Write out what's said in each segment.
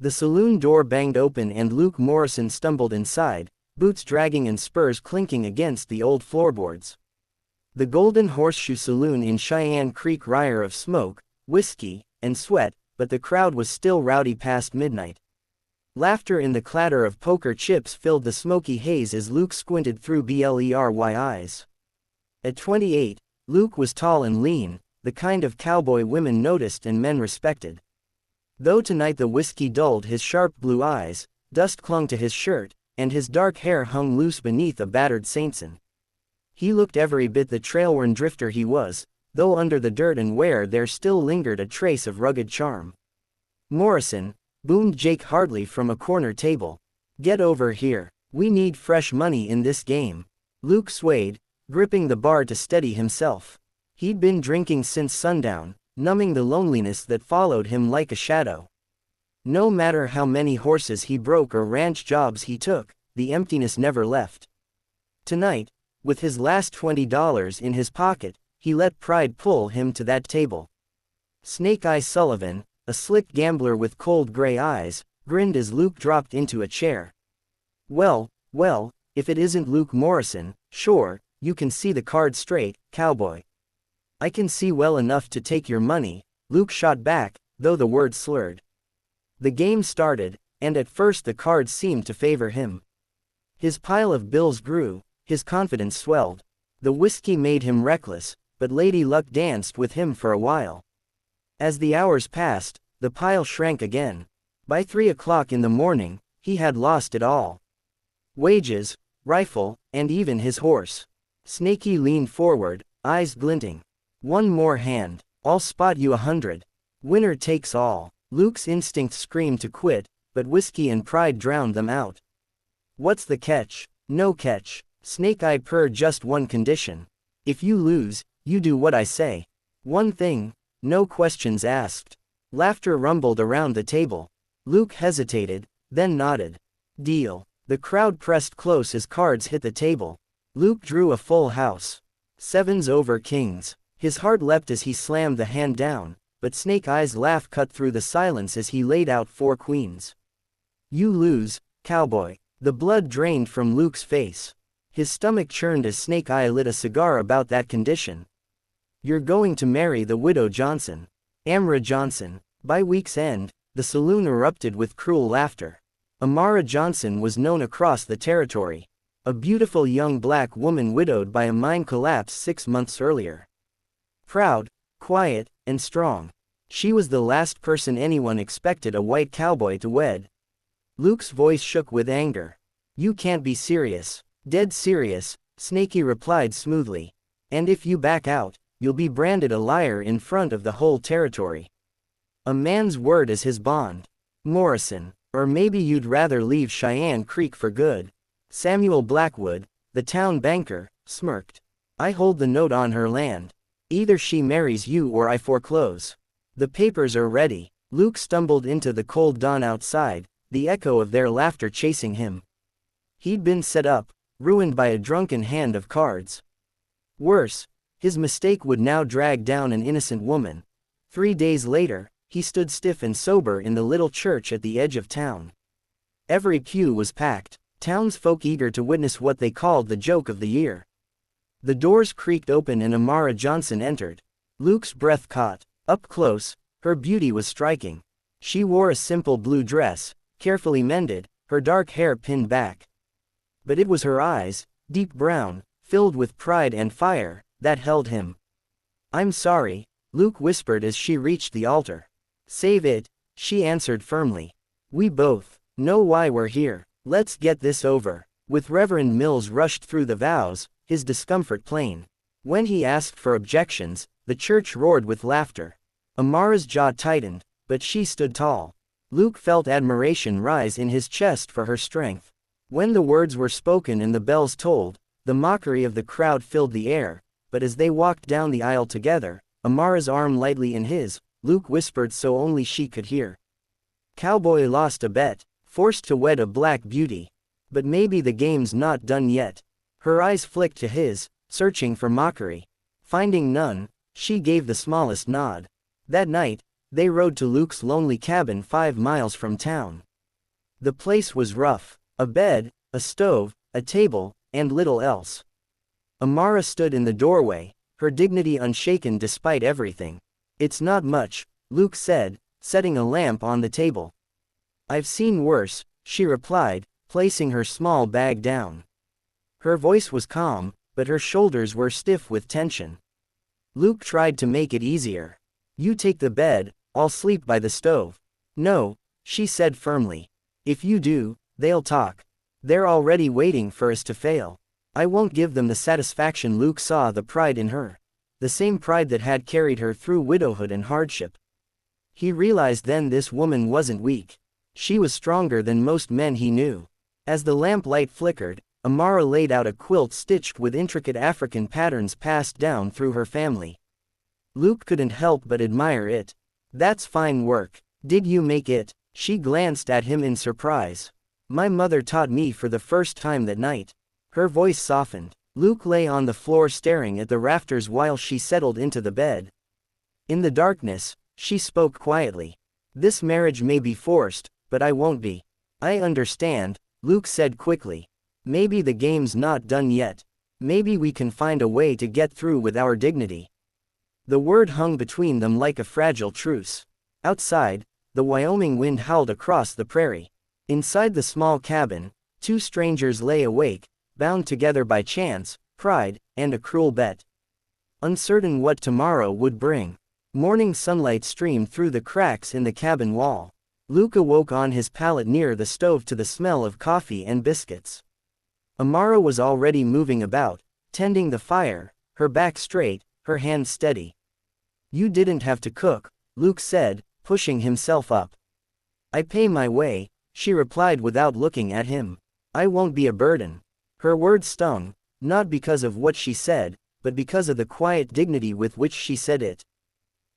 The saloon door banged open and Luke Morrison stumbled inside, boots dragging and spurs clinking against the old floorboards. The Golden Horseshoe Saloon in Cheyenne Creek reeked of smoke, whiskey, and sweat, but the crowd was still rowdy past midnight. Laughter and the clatter of poker chips filled the smoky haze as Luke squinted through blery eyes. At 28, Luke was tall and lean, the kind of cowboy women noticed and men respected. Though tonight the whiskey dulled his sharp blue eyes, dust clung to his shirt, and his dark hair hung loose beneath a battered Saintson. He looked every bit the trail-worn drifter he was, though under the dirt and wear there still lingered a trace of rugged charm. "Morrison," boomed Jake Hardley from a corner table. "Get over here. We need fresh money in this game." Luke swayed, gripping the bar to steady himself. He'd been drinking since sundown, numbing the loneliness that followed him like a shadow. No matter how many horses he broke or ranch jobs he took, the emptiness never left. Tonight, with his last $20 in his pocket, he let pride pull him to that table. Snake Eye Sullivan, a slick gambler with cold gray eyes, grinned as Luke dropped into a chair. Well, if it isn't Luke Morrison, sure, you can see the cards straight, cowboy." "I can see well enough to take your money," Luke shot back, though the words slurred. The game started, and at first the cards seemed to favor him. His pile of bills grew, his confidence swelled. The whiskey made him reckless, but Lady Luck danced with him for a while. As the hours passed, the pile shrank again. By 3 o'clock in the morning, he had lost it all. Wages, rifle, and even his horse. Snaky leaned forward, eyes glinting. "One more hand. I'll spot you 100. Winner takes all." Luke's instincts screamed to quit, but whiskey and pride drowned them out. "What's the catch?" "No catch. Snake Eye purred just one condition. If you lose, you do what I say. One thing, no questions asked." Laughter rumbled around the table. Luke hesitated, then nodded. "Deal." The crowd pressed close as cards hit the table. Luke drew a full house. 7s over kings. His heart leapt as he slammed the hand down, but Snake Eye's laugh cut through the silence as he laid out 4 queens. "You lose, cowboy." The blood drained from Luke's face. His stomach churned as Snake Eye lit a cigar about that condition. "You're going to marry the widow Johnson. Amra Johnson." By week's end, the saloon erupted with cruel laughter. Amara Johnson was known across the territory. A beautiful young black woman widowed by a mine collapse 6 months earlier. Proud, quiet, and strong. She was the last person anyone expected a white cowboy to wed. Luke's voice shook with anger. "You can't be serious." "Dead serious," Snaky replied smoothly. "And if you back out, you'll be branded a liar in front of the whole territory. A man's word is his bond. Morrison, or maybe you'd rather leave Cheyenne Creek for good." Samuel Blackwood, the town banker, smirked. "I hold the note on her land. Either she marries you or I foreclose. The papers are ready." Luke stumbled into the cold dawn outside, the echo of their laughter chasing him. He'd been set up, ruined by a drunken hand of cards. Worse, his mistake would now drag down an innocent woman. 3 days later, he stood stiff and sober in the little church at the edge of town. Every pew was packed, townsfolk eager to witness what they called the joke of the year. The doors creaked open and Amara Johnson entered. Luke's breath caught. Up close, her beauty was striking. She wore a simple blue dress, carefully mended, her dark hair pinned back. But it was her eyes, deep brown, filled with pride and fire, that held him. "I'm sorry," Luke whispered as she reached the altar. "Save it," she answered firmly. "We both know why we're here. Let's get this over." With Reverend Mills rushed through the vows, his discomfort plain. When he asked for objections, the church roared with laughter. Amara's jaw tightened, but she stood tall. Luke felt admiration rise in his chest for her strength. When the words were spoken and the bells tolled, the mockery of the crowd filled the air, but as they walked down the aisle together, Amara's arm lightly in his, Luke whispered so only she could hear. "Cowboy lost a bet, forced to wed a black beauty. But maybe the game's not done yet." Her eyes flicked to his, searching for mockery. Finding none, she gave the smallest nod. That night, They rode to Luke's lonely cabin 5 miles from town. The place was rough. A bed, a stove, a table, and little else. Amara stood in the doorway, her dignity unshaken despite everything. "It's not much," Luke said, setting a lamp on the table. "I've seen worse," she replied, placing her small bag down. Her voice was calm, but her shoulders were stiff with tension. Luke tried to make it easier. "You take the bed, I'll sleep by the stove." "No," she said firmly. "If you do, they'll talk. They're already waiting for us to fail. I won't give them the satisfaction." Luke saw the pride in her. The same pride that had carried her through widowhood and hardship. He realized then this woman wasn't weak. She was stronger than most men he knew. As the lamplight flickered, Amara laid out a quilt stitched with intricate African patterns passed down through her family. Luke couldn't help but admire it. "That's fine work. Did you make it?" She glanced at him in surprise. "My mother taught me for the first time that night." Her voice softened. Luke lay on the floor staring at the rafters while she settled into the bed. In the darkness, she spoke quietly. "This marriage may be forced, but I won't be." "I understand," Luke said quickly. "Maybe the game's not done yet. Maybe we can find a way to get through with our dignity." The word hung between them like a fragile truce. Outside, the Wyoming wind howled across the prairie. Inside the small cabin, 2 strangers lay awake, bound together by chance, pride, and a cruel bet. Uncertain what tomorrow would bring. Morning sunlight streamed through the cracks in the cabin wall. Luke awoke on his pallet near the stove to the smell of coffee and biscuits. Amara was already moving about, tending the fire, her back straight, her hands steady. "You didn't have to cook," Luke said, pushing himself up. "I pay my way," she replied without looking at him. "I won't be a burden." Her words stung, not because of what she said, but because of the quiet dignity with which she said it.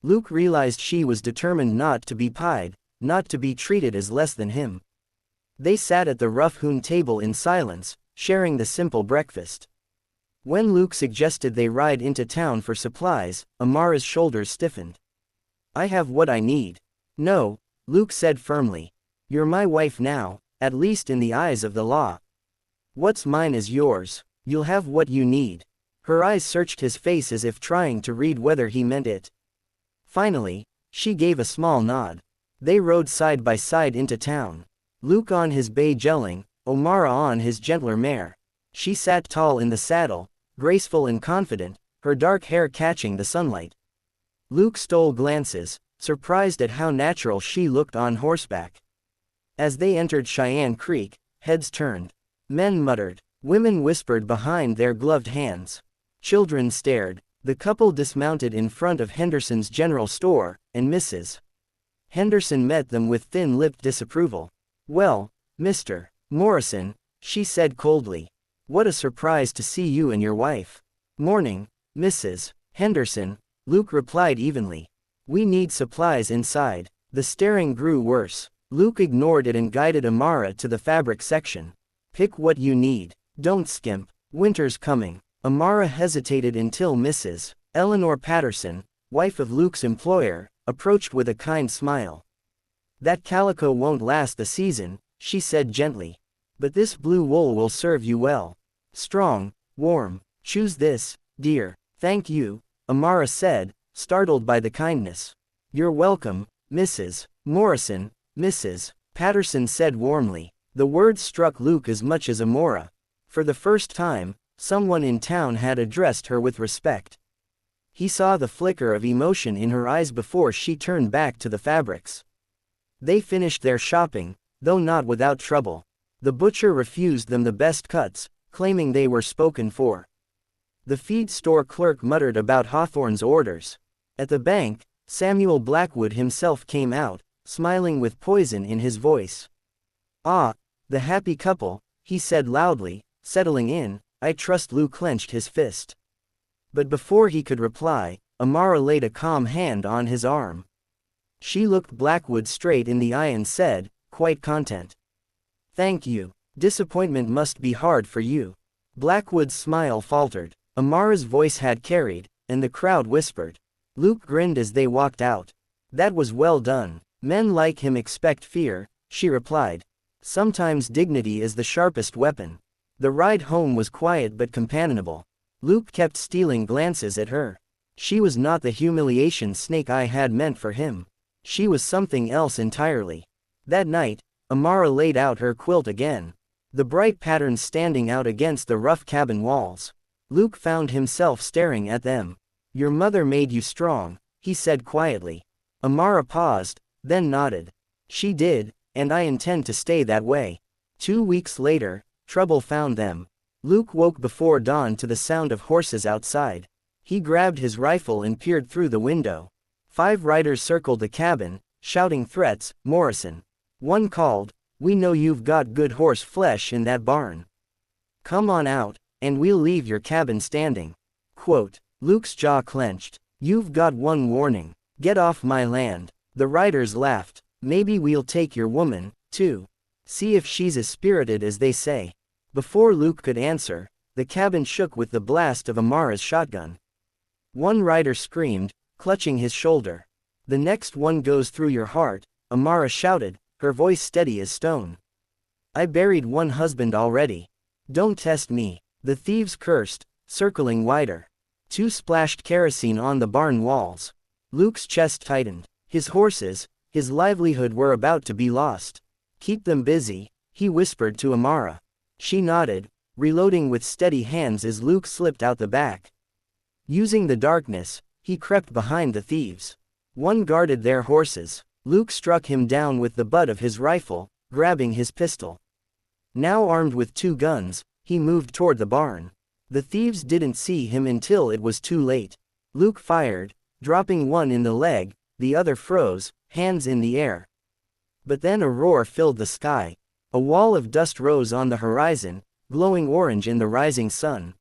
Luke realized she was determined not to be pied, not to be treated as less than him. They sat at the rough-hewn table in silence, sharing the simple breakfast. When Luke suggested they ride into town for supplies, Amara's shoulders stiffened. "I have what I need." "No," Luke said firmly. "You're my wife now, at least in the eyes of the law. What's mine is yours. You'll have what you need." Her eyes searched his face as if trying to read whether he meant it. Finally, she gave a small nod. They rode side by side into town. Luke on his bay gelding, Amara on his gentler mare. She sat tall in the saddle, graceful and confident, her dark hair catching the sunlight. Luke stole glances, surprised at how natural she looked on horseback. As they entered Cheyenne Creek, heads turned. Men muttered. Women whispered behind their gloved hands. Children stared. The couple dismounted in front of Henderson's general store, and Mrs. Henderson met them with thin-lipped disapproval. "Well, Mr. Morrison," she said coldly. "What a surprise to see you and your wife." "Morning, Mrs. Henderson," Luke replied evenly. "We need supplies inside." The staring grew worse. Luke ignored it and guided Amara to the fabric section. "Pick what you need. Don't skimp. Winter's coming." Amara hesitated until Mrs. Eleanor Patterson, wife of Luke's employer, approached with a kind smile. "That calico won't last the season," she said gently. "But this blue wool will serve you well. Strong, warm. Choose this, dear." "Thank you," Amara said, startled by the kindness. "You're welcome, Mrs. Morrison," Mrs. Patterson said warmly. The words struck Luke as much as Amara. For the first time, someone in town had addressed her with respect. He saw the flicker of emotion in her eyes before she turned back to the fabrics. They finished their shopping, though not without trouble. The butcher refused them the best cuts, claiming they were spoken for. The feed store clerk muttered about Hawthorne's orders. At the bank, Samuel Blackwood himself came out, smiling with poison in his voice. "Ah, the happy couple," he said loudly, settling in. "I trust." Luke clenched his fist. But before he could reply, Amara laid a calm hand on his arm. She looked Blackwood straight in the eye and said, quite content, "Thank you. Disappointment must be hard for you." Blackwood's smile faltered. Amara's voice had carried, and the crowd whispered. Luke grinned as they walked out. That was well done. Men like him expect fear, she replied. Sometimes dignity is the sharpest weapon. The ride home was quiet but companionable. Luke kept stealing glances at her. She was not the humiliation Snake Eye had meant for him. She was something else entirely. That night, Amara laid out her quilt again. The bright patterns standing out against the rough cabin walls. Luke found himself staring at them. Your mother made you strong, he said quietly. Amara paused, then nodded. She did, and I intend to stay that way. 2 weeks later, trouble found them. Luke woke before dawn to the sound of horses outside. He grabbed his rifle and peered through the window. 5 riders circled the cabin, shouting threats. Morrison. One called, "We know you've got good horse flesh in that barn. Come on out, and we'll leave your cabin standing." Quote. Luke's jaw clenched. "You've got one warning. Get off my land." The riders laughed. "Maybe we'll take your woman, too. See if she's as spirited as they say." Before Luke could answer, the cabin shook with the blast of Amara's shotgun. One rider screamed, clutching his shoulder. "The next one goes through your heart," Amara shouted, her voice steady as stone. "I buried one husband already. Don't test me." The thieves cursed, circling wider. 2 splashed kerosene on the barn walls. Luke's chest tightened. His horses, his livelihood were about to be lost. "Keep them busy," he whispered to Amara. She nodded, reloading with steady hands as Luke slipped out the back. Using the darkness, he crept behind the thieves. One guarded their horses. Luke struck him down with the butt of his rifle, grabbing his pistol. Now armed with 2 guns, he moved toward the barn. The thieves didn't see him until it was too late. Luke fired, dropping one in the leg, the other froze, hands in the air. But then a roar filled the sky. A wall of dust rose on the horizon, glowing orange in the rising sun.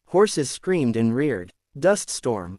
Horses screamed and reared. Dust storm.